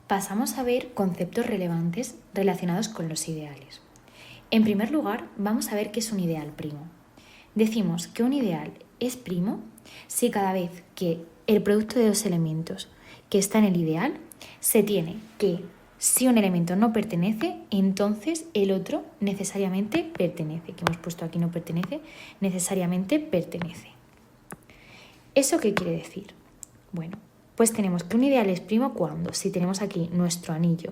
pasamos a ver conceptos relevantes relacionados con los ideales. En primer lugar, vamos a ver qué es un ideal primo. Decimos que un ideal es primo si cada vez que el producto de dos elementos que está en el ideal se tiene que, si un elemento no pertenece, entonces el otro necesariamente pertenece. Que hemos puesto aquí no pertenece, necesariamente pertenece. ¿Eso qué quiere decir? Bueno, pues tenemos que un ideal es primo cuando, si tenemos aquí nuestro anillo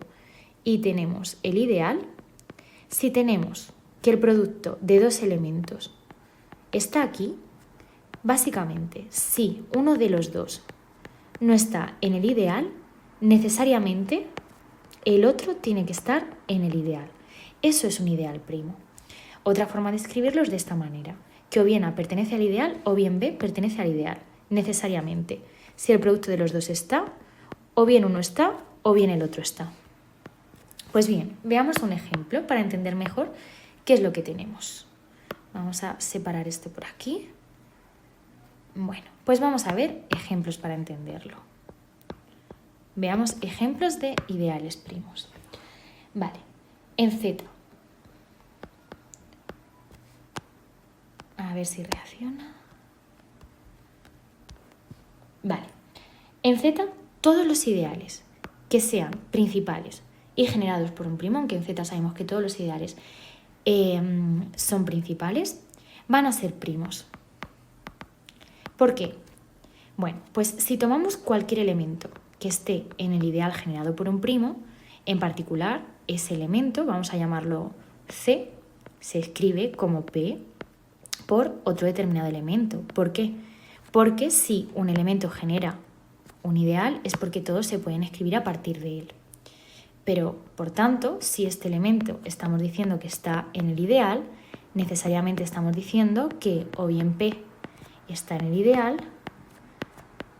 y tenemos el ideal, si tenemos que el producto de dos elementos está aquí, básicamente, si uno de los dos no está en el ideal, necesariamente el otro tiene que estar en el ideal. Eso es un ideal primo. Otra forma de escribirlo es de esta manera, que o bien A pertenece al ideal o bien B pertenece al ideal, necesariamente. Si el producto de los dos está, o bien uno está o bien el otro está. Pues bien, veamos un ejemplo para entender mejor qué es lo que tenemos. Vamos a separar esto por aquí. Bueno, pues vamos a ver ejemplos para entenderlo. Veamos ejemplos de ideales primos. Vale, en Z. A ver si reacciona. Vale, en Z todos los ideales que sean principales y generados por un primo, aunque en Z sabemos que todos los ideales son principales, van a ser primos. ¿Por qué? Bueno, pues si tomamos cualquier elemento que esté en el ideal generado por un primo, en particular ese elemento, vamos a llamarlo C, se escribe como P por otro determinado elemento. ¿Por qué? Porque si un elemento genera un ideal es porque todos se pueden escribir a partir de él. Pero, por tanto, si este elemento estamos diciendo que está en el ideal, necesariamente estamos diciendo que o bien P está en el ideal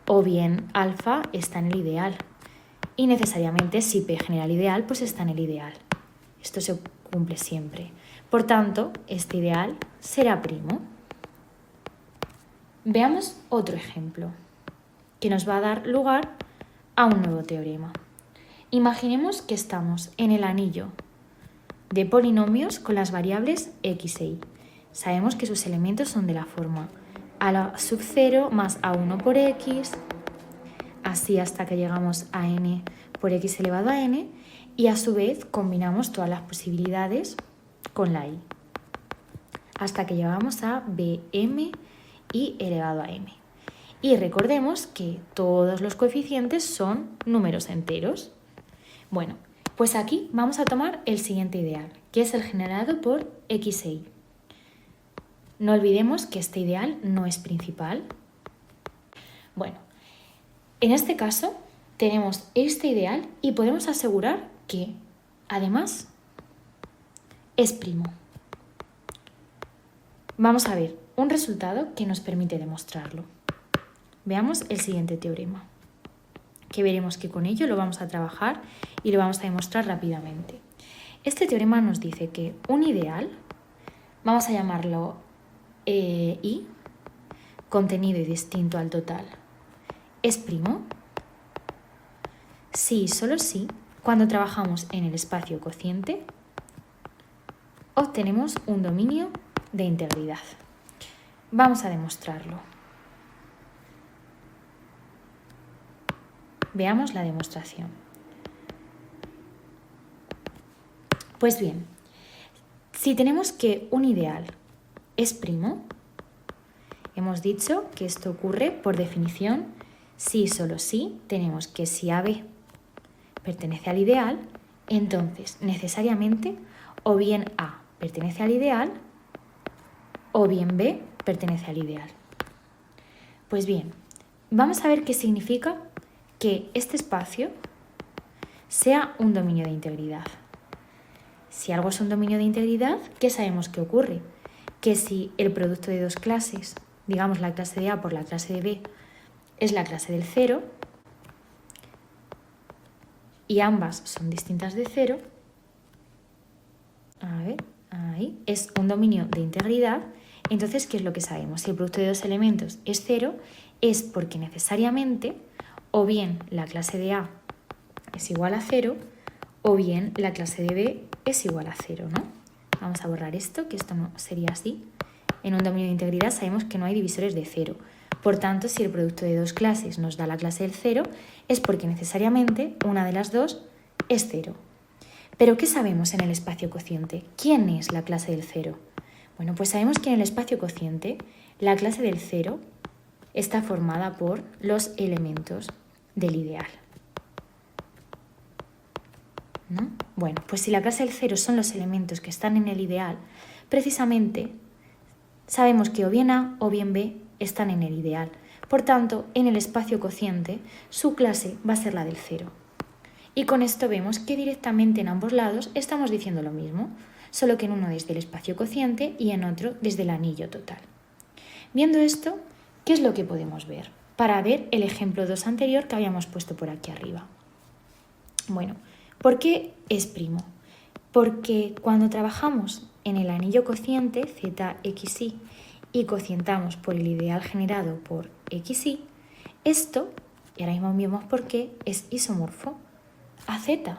o bien alfa está en el ideal. Y necesariamente si P genera el ideal, pues está en el ideal. Esto se cumple siempre. Por tanto, este ideal será primo. Veamos otro ejemplo que nos va a dar lugar a un nuevo teorema. Imaginemos que estamos en el anillo de polinomios con las variables x e y. Sabemos que sus elementos son de la forma a la sub 0 más a1 por x, así hasta que llegamos a n por x elevado a n, y a su vez combinamos todas las posibilidades con la y, hasta que llegamos a bm y elevado a m. Y recordemos que todos los coeficientes son números enteros. Bueno, pues aquí vamos a tomar el siguiente ideal, que es el generado por x e y. No olvidemos que este ideal no es principal. Bueno, en este caso tenemos este ideal y podemos asegurar que, además, es primo. Vamos a ver un resultado que nos permite demostrarlo. Veamos el siguiente teorema, que veremos que con ello lo vamos a trabajar y lo vamos a demostrar rápidamente. Este teorema nos dice que un ideal, vamos a llamarlo I, contenido y distinto al total, es primo si y solo si, cuando trabajamos en el espacio cociente, obtenemos un dominio de integridad. Vamos a demostrarlo. Veamos la demostración. Pues bien, si tenemos que un ideal es primo, hemos dicho que esto ocurre por definición si y solo si tenemos que si AB pertenece al ideal, entonces necesariamente o bien A pertenece al ideal o bien B pertenece al ideal. Pues bien, vamos a ver qué significa que este espacio sea un dominio de integridad. Si algo es un dominio de integridad, ¿qué sabemos que ocurre? Que si el producto de dos clases, digamos la clase de A por la clase de B, es la clase del 0 y ambas son distintas de 0, a ver, ahí, es un dominio de integridad. Entonces, ¿qué es lo que sabemos? Si el producto de dos elementos es 0, es porque necesariamente o bien la clase de A es igual a 0 o bien la clase de B es igual a 0, ¿no? Vamos a borrar esto, que esto no sería así. En un dominio de integridad sabemos que no hay divisores de 0. Por tanto, si el producto de dos clases nos da la clase del 0, es porque necesariamente una de las dos es 0. ¿Pero qué sabemos en el espacio cociente? ¿Quién es la clase del 0? Bueno, pues sabemos que en el espacio cociente la clase del 0 está formada por los elementos del ideal, ¿no? Bueno, pues si la clase del 0 son los elementos que están en el ideal, precisamente sabemos que o bien A o bien B están en el ideal. Por tanto, en el espacio cociente, su clase va a ser la del 0. Y con esto vemos que directamente en ambos lados estamos diciendo lo mismo, solo que en uno desde el espacio cociente y en otro desde el anillo total. Viendo esto, ¿qué es lo que podemos ver? Para ver el ejemplo 2 anterior que habíamos puesto por aquí arriba. Bueno, ¿por qué es primo? Porque cuando trabajamos en el anillo cociente ZXY y cocientamos por el ideal generado por XY, esto, y ahora mismo vemos por qué, es isomorfo a Z.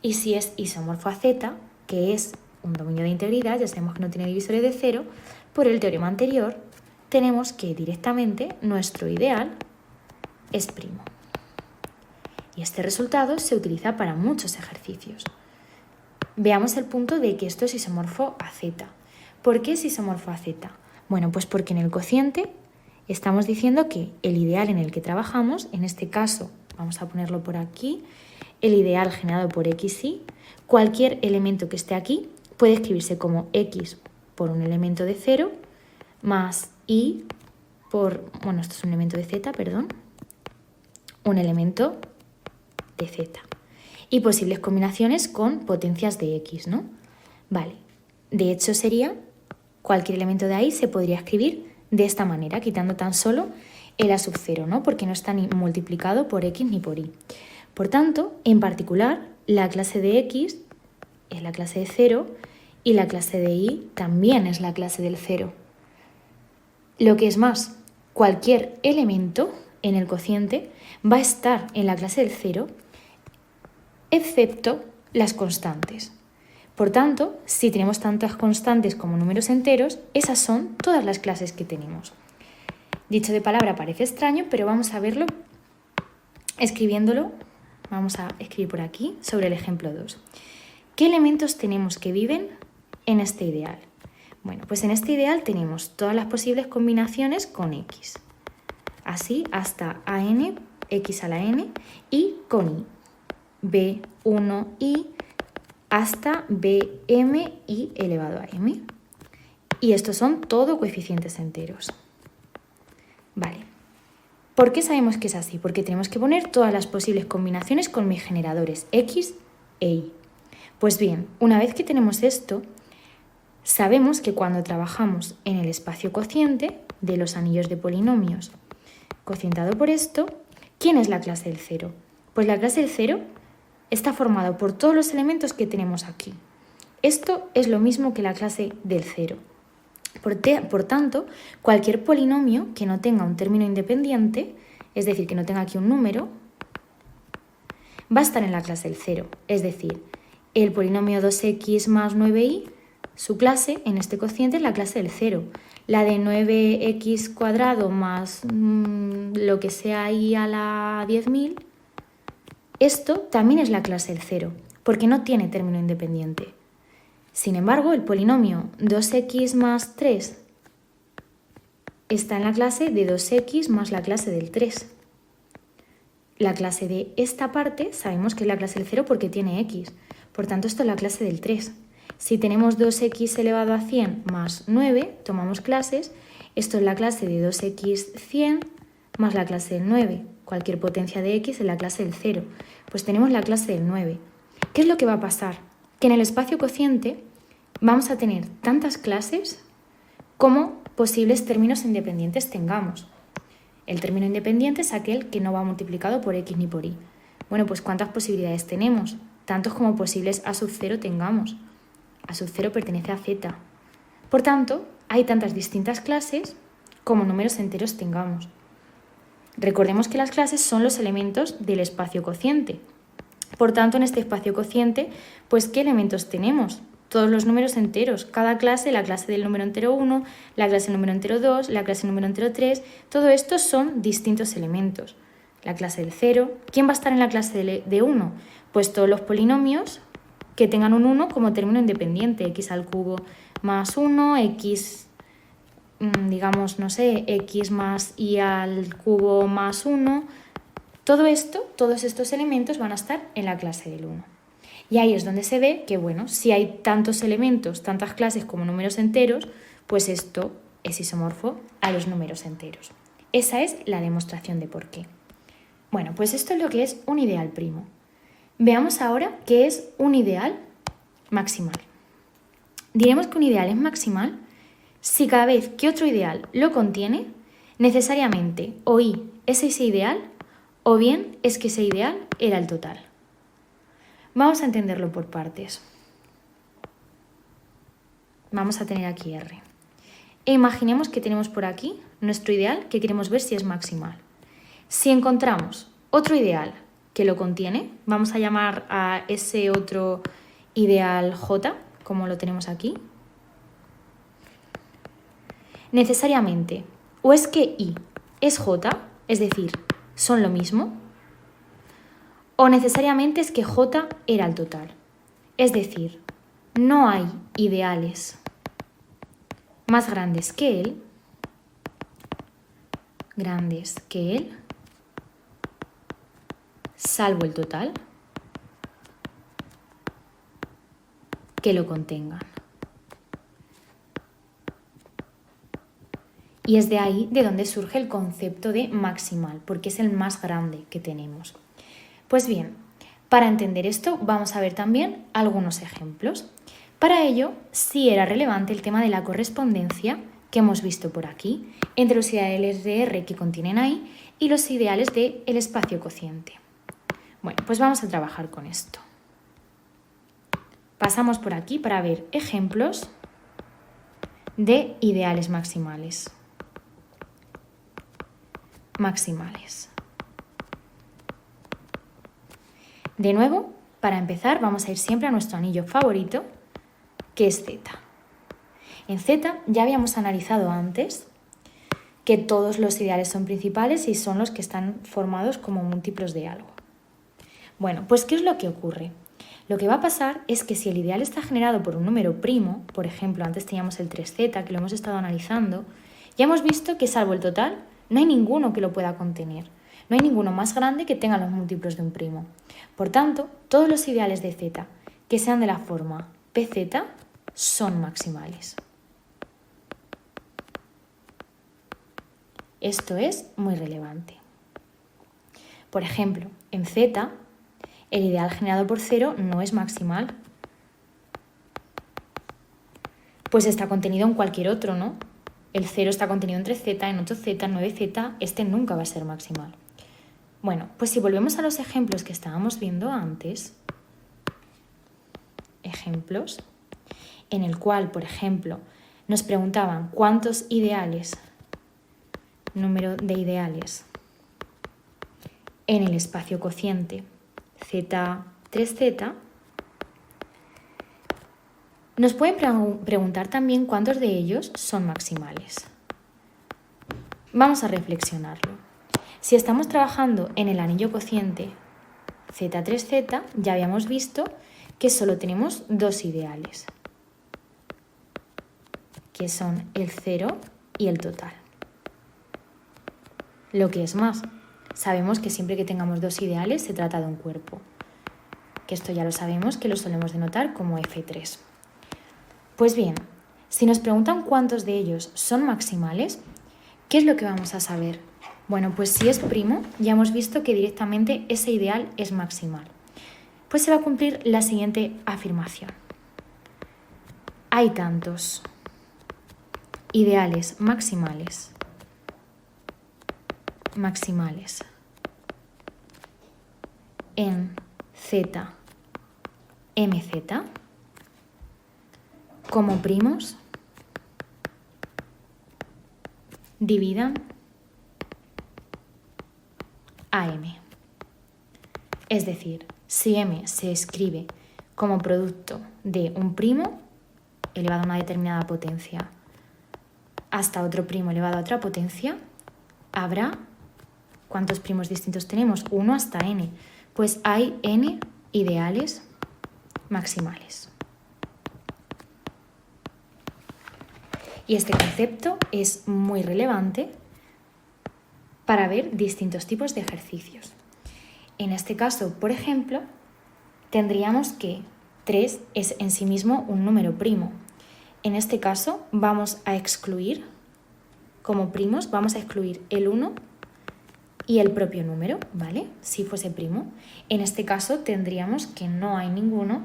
Y si es isomorfo a Z, que es un dominio de integridad, ya sabemos que no tiene divisores de 0, por el teorema anterior tenemos que directamente nuestro ideal es primo. Y este resultado se utiliza para muchos ejercicios. Veamos el punto de que esto es isomorfo a Z. ¿Por qué es isomorfo a Z? Bueno, pues porque en el cociente estamos diciendo que el ideal en el que trabajamos, en este caso, vamos a ponerlo por aquí, el ideal generado por XY, cualquier elemento que esté aquí puede escribirse como X por un elemento de 0 más Y por, bueno, esto es un elemento de Z, perdón, un elemento de Z. Y posibles combinaciones con potencias de X, ¿no? Vale, de hecho sería, cualquier elemento de ahí se podría escribir de esta manera, quitando tan solo el A sub 0, ¿no? Porque no está ni multiplicado por X ni por Y. Por tanto, en particular, la clase de X es la clase de 0 y la clase de Y también es la clase del 0. Lo que es más, cualquier elemento en el cociente va a estar en la clase del 0 excepto las constantes. Por tanto, si tenemos tantas constantes como números enteros, esas son todas las clases que tenemos. Dicho de palabra parece extraño, pero vamos a verlo escribiéndolo. Vamos a escribir por aquí sobre el ejemplo 2. ¿Qué elementos tenemos que viven en este ideal? Bueno, pues en este ideal tenemos todas las posibles combinaciones con X. Así hasta AN, X a la N y con Y. B1i hasta BMI elevado a M. Y estos son todo coeficientes enteros. Vale. ¿Por qué sabemos que es así? Porque tenemos que poner todas las posibles combinaciones con mis generadores X e Y. Pues bien, una vez que tenemos esto, sabemos que cuando trabajamos en el espacio cociente de los anillos de polinomios cocientado por esto, ¿quién es la clase del 0? Pues la clase del 0 está formado por todos los elementos que tenemos aquí. Esto es lo mismo que la clase del 0. Por tanto, cualquier polinomio que no tenga un término independiente, es decir, que no tenga aquí un número, va a estar en la clase del 0. Es decir, el polinomio 2x más 9y, su clase en este cociente es la clase del 0. La de 9x cuadrado más lo que sea y a la 10.000, esto también es la clase del 0, porque no tiene término independiente. Sin embargo, el polinomio 2x más 3 está en la clase de 2x más la clase del 3. La clase de esta parte sabemos que es la clase del 0 porque tiene x. Por tanto, esto es la clase del 3. Si tenemos 2x elevado a 100 más 9, tomamos clases. Esto es la clase de 2x 100 más la clase del 9. Cualquier potencia de x es la clase del 0. Pues tenemos la clase del 9. ¿Qué es lo que va a pasar? Que en el espacio cociente vamos a tener tantas clases como posibles términos independientes tengamos. El término independiente es aquel que no va multiplicado por x ni por y. Bueno, pues ¿cuántas posibilidades tenemos? Tantos como posibles a sub 0 tengamos. A sub 0 pertenece a z. Por tanto, hay tantas distintas clases como números enteros tengamos. Recordemos que las clases son los elementos del espacio cociente. Por tanto, en este espacio cociente, pues ¿qué elementos tenemos? Todos los números enteros. Cada clase, la clase del número entero 1, la clase del número entero 2, la clase del número entero 3, todo esto son distintos elementos. La clase del 0. ¿Quién va a estar en la clase de 1? Pues todos los polinomios que tengan un 1 como término independiente. X al cubo más 1, x, digamos, no sé, x más y al cubo más 1. Todo esto, todos estos elementos van a estar en la clase del 1. Y ahí es donde se ve que, bueno, si hay tantos elementos, tantas clases como números enteros, pues esto es isomorfo a los números enteros. Esa es la demostración de por qué. Bueno, pues esto es lo que es un ideal primo. Veamos ahora qué es un ideal maximal. Diremos que un ideal es maximal si cada vez que otro ideal lo contiene, necesariamente o y es ese ideal o bien es que ese ideal era el total. Vamos a entenderlo por partes. Vamos a tener aquí R. E imaginemos que tenemos por aquí nuestro ideal que queremos ver si es maximal. Si encontramos otro ideal que lo contiene, vamos a llamar a ese otro ideal J, como lo tenemos aquí. Necesariamente, o es que I es J, es decir, son lo mismo, o necesariamente es que J era el total. Es decir, no hay ideales más grandes que él, salvo el total, que lo contengan. Y es de ahí de donde surge el concepto de maximal, porque es el más grande que tenemos. Pues bien, para entender esto vamos a ver también algunos ejemplos. Para ello, sí era relevante el tema de la correspondencia que hemos visto por aquí, entre los ideales de R que contienen ahí y los ideales del espacio cociente. Bueno, pues vamos a trabajar con esto. Pasamos por aquí para ver ejemplos de ideales maximales. De nuevo, para empezar, vamos a ir siempre a nuestro anillo favorito, que es Z. En Z ya habíamos analizado antes que todos los ideales son principales y son los que están formados como múltiplos de algo. Bueno, pues ¿qué es lo que ocurre? Lo que va a pasar es que si el ideal está generado por un número primo, por ejemplo, antes teníamos el 3Z, que lo hemos estado analizando, ya hemos visto que salvo el total, no hay ninguno que lo pueda contener. No hay ninguno más grande que tenga los múltiplos de un primo. Por tanto, todos los ideales de Z que sean de la forma PZ son maximales. Esto es muy relevante. Por ejemplo, en Z, el ideal generado por 0 no es maximal, pues está contenido en cualquier otro, ¿no? El 0 está contenido en 3Z, en 8Z, en 9Z, este nunca va a ser maximal. Bueno, pues si volvemos a los ejemplos que estábamos viendo antes, ejemplos en el cual, por ejemplo, nos preguntaban cuántos ideales, número de ideales, en el espacio cociente Z3Z, nos pueden preguntar también cuántos de ellos son maximales. Vamos a reflexionarlo. Si estamos trabajando en el anillo cociente Z3Z, ya habíamos visto que solo tenemos dos ideales, que son el 0 y el total. Lo que es más, sabemos que siempre que tengamos dos ideales se trata de un cuerpo, que esto ya lo sabemos que lo solemos denotar como F3. Pues bien, si nos preguntan cuántos de ellos son maximales, ¿qué es lo que vamos a saber? Bueno, pues si es primo, ya hemos visto que directamente ese ideal es maximal. Pues se va a cumplir la siguiente afirmación. Hay tantos ideales maximales en Z, MZ como primos dividan a M. Es decir, si m se escribe como producto de un primo elevado a una determinada potencia hasta otro primo elevado a otra potencia, habrá, ¿cuántos primos distintos tenemos? 1 hasta n. Pues hay n ideales maximales. Y este concepto es muy relevante para ver distintos tipos de ejercicios. En este caso, por ejemplo, tendríamos que 3 es en sí mismo un número primo. En este caso vamos a excluir, como primos, vamos a excluir el 1 y el propio número, ¿vale? Si fuese primo. En este caso tendríamos que no hay ninguno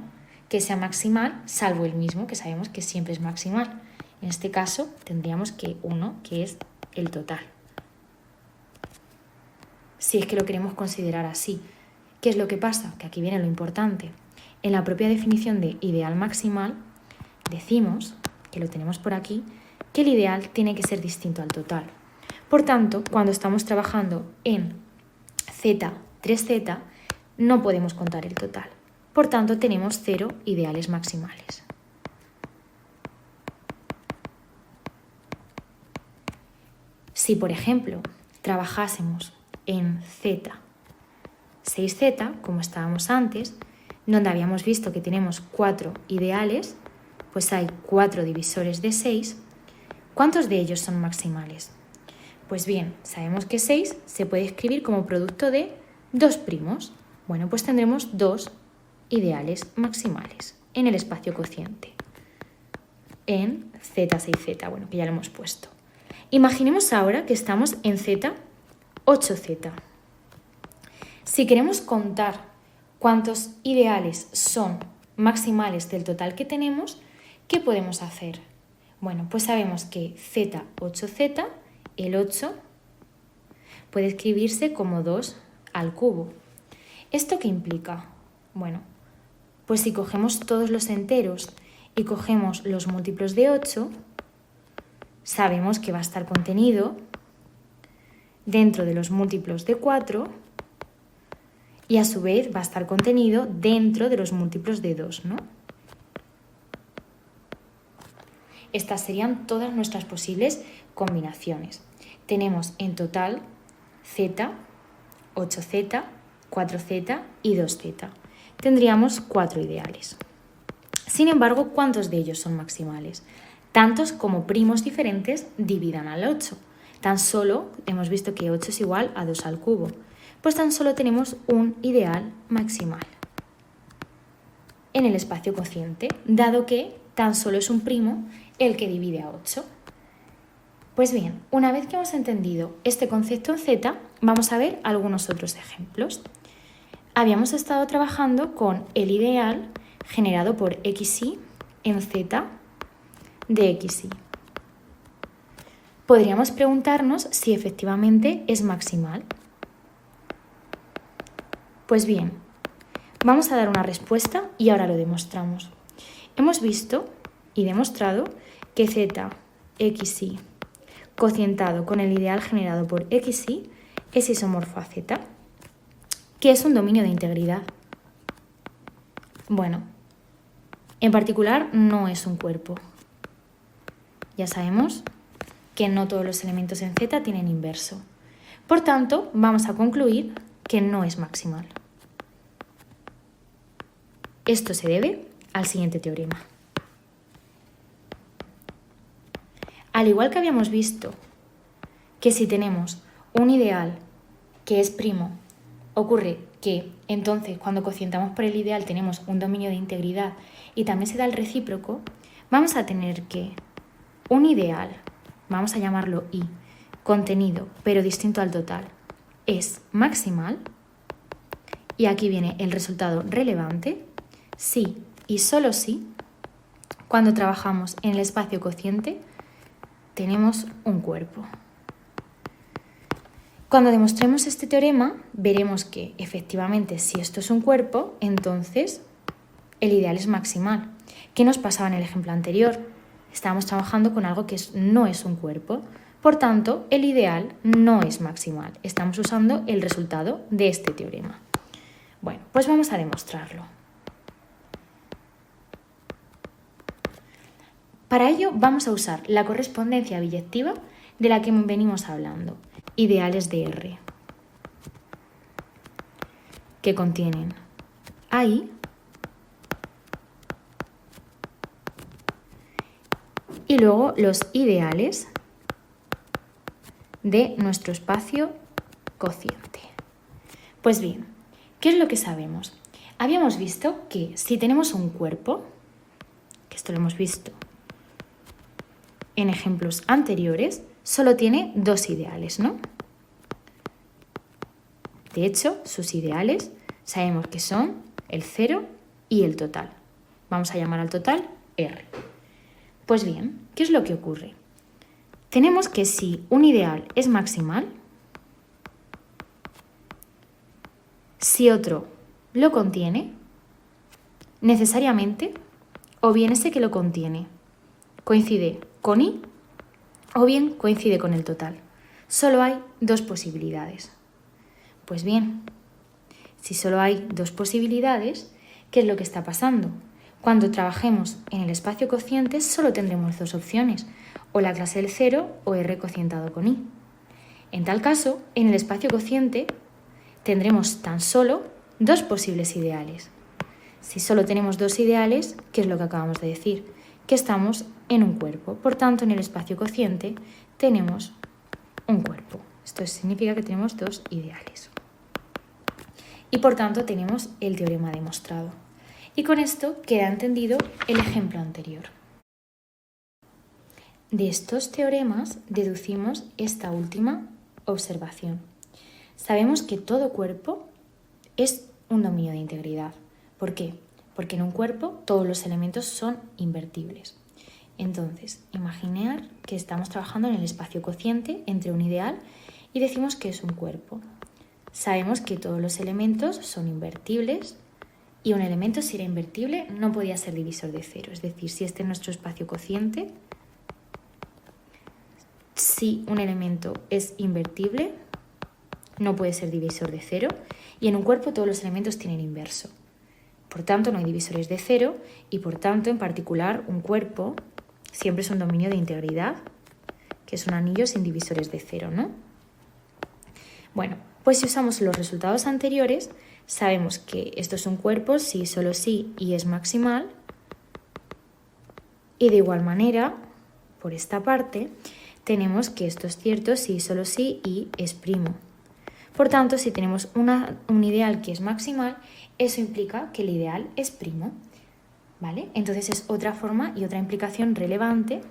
que sea maximal, salvo el mismo, que sabemos que siempre es maximal. En este caso tendríamos que 1, que es el total. Si es que lo queremos considerar así. ¿Qué es lo que pasa? Que aquí viene lo importante. En la propia definición de ideal maximal decimos, que lo tenemos por aquí, que el ideal tiene que ser distinto al total. Por tanto, cuando estamos trabajando en z, 3z, no podemos contar el total. Por tanto, tenemos 0 ideales maximales. Si, por ejemplo, trabajásemos en z, 6z, como estábamos antes, donde habíamos visto que tenemos 4 ideales, pues hay 4 divisores de 6. ¿Cuántos de ellos son maximales? Pues bien, sabemos que 6 se puede escribir como producto de 2 primos. Bueno, pues tendremos 2 ideales maximales en el espacio cociente, en z6z, bueno, que ya lo hemos puesto. Imaginemos ahora que estamos en z, 8z. Si queremos contar cuántos ideales son maximales del total que tenemos, ¿qué podemos hacer? Bueno, pues sabemos que z, 8z, el 8 puede escribirse como 2 al cubo. ¿Esto qué implica? Bueno, pues si cogemos todos los enteros y cogemos los múltiplos de 8, sabemos que va a estar contenido dentro de los múltiplos de 4 y a su vez va a estar contenido dentro de los múltiplos de 2, ¿no? Estas serían todas nuestras posibles combinaciones. Tenemos en total z, 8z, 4z y 2z. Tendríamos 4 ideales. Sin embargo, ¿cuántos de ellos son maximales? Tantos como primos diferentes dividan al 8. Tan solo hemos visto que 8 es igual a 2 al cubo. Pues tan solo tenemos un ideal maximal en el espacio cociente, dado que tan solo es un primo el que divide a 8. Pues bien, una vez que hemos entendido este concepto en Z, vamos a ver algunos otros ejemplos. Habíamos estado trabajando con el ideal generado por xy en Z de xy. Podríamos preguntarnos si efectivamente es maximal. Pues bien, vamos a dar una respuesta y ahora lo demostramos. Hemos visto y demostrado que z, xy, cocientado con el ideal generado por xy es isomorfo a z, que es un dominio de integridad. Bueno, en particular no es un cuerpo. Ya sabemos que no todos los elementos en z tienen inverso. Por tanto, vamos a concluir que no es maximal. Esto se debe al siguiente teorema. Al igual que habíamos visto que si tenemos un ideal que es primo, ocurre que entonces cuando cocientamos por el ideal tenemos un dominio de integridad y también se da el recíproco, vamos a tener que un ideal, vamos a llamarlo I, contenido pero distinto al total, es maximal, y aquí viene el resultado relevante, si y solo si, cuando trabajamos en el espacio cociente, tenemos un cuerpo. Cuando demostremos este teorema, veremos que efectivamente si esto es un cuerpo, entonces el ideal es maximal. ¿Qué nos pasaba en el ejemplo anterior? Estábamos trabajando con algo que no es un cuerpo. Por tanto, el ideal no es maximal. Estamos usando el resultado de este teorema. Bueno, pues vamos a demostrarlo. Para ello vamos a usar la correspondencia biyectiva de la que venimos hablando, ideales de R, que contienen AI y luego los ideales de nuestro espacio cociente. Pues bien, ¿qué es lo que sabemos? Habíamos visto que si tenemos un cuerpo, que esto lo hemos visto en ejemplos anteriores, solo tiene dos ideales, ¿no? De hecho, sus ideales sabemos que son el 0 y el total. Vamos a llamar al total R. Pues bien, ¿qué es lo que ocurre? Tenemos que si un ideal es maximal, si otro lo contiene, necesariamente, o bien ese que lo contiene coincide con I, o bien coincide con el total. Solo hay dos posibilidades. Pues bien, si solo hay dos posibilidades, ¿qué es lo que está pasando? Cuando trabajemos en el espacio cociente solo tendremos dos opciones, o la clase del 0 o R cocientado con I. En tal caso, en el espacio cociente tendremos tan solo dos posibles ideales. Si solo tenemos dos ideales, ¿qué es lo que acabamos de decir? Que estamos en un cuerpo. Por tanto, en el espacio cociente tenemos un cuerpo. Esto significa que tenemos dos ideales. Y por tanto tenemos el teorema demostrado. Y con esto queda entendido el ejemplo anterior. De estos teoremas deducimos esta última observación. Sabemos que todo cuerpo es un dominio de integridad. ¿Por qué? Porque en un cuerpo todos los elementos son invertibles. Entonces, imaginar que estamos trabajando en el espacio cociente entre un ideal y decimos que es un cuerpo. Sabemos que todos los elementos son invertibles y un elemento, si era invertible, no podía ser divisor de 0. Es decir, si este es nuestro espacio cociente, si un elemento es invertible, no puede ser divisor de 0 y en un cuerpo todos los elementos tienen inverso. Por tanto, no hay divisores de 0 y por tanto, en particular, un cuerpo siempre es un dominio de integridad, que es un anillo sin divisores de 0, ¿no? Bueno, pues si usamos los resultados anteriores, sabemos que esto es un cuerpo si, solo si y es maximal. Y de igual manera, por esta parte, tenemos que esto es cierto si, solo si y es primo. Por tanto, si tenemos un ideal que es maximal, eso implica que el ideal es primo, ¿vale? Entonces es otra forma y otra implicación relevante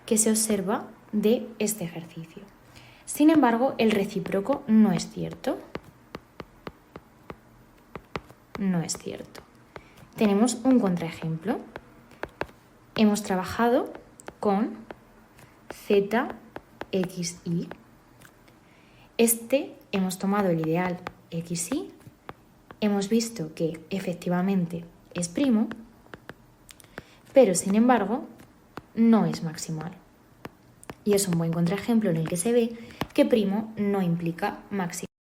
que se observa de este ejercicio. Sin embargo, el recíproco no es cierto. No es cierto. Tenemos un contraejemplo. Hemos trabajado con ZXY. Hemos tomado el ideal XY, hemos visto que efectivamente es primo, pero sin embargo no es maximal. Y es un buen contraejemplo en el que se ve que primo no implica máximo.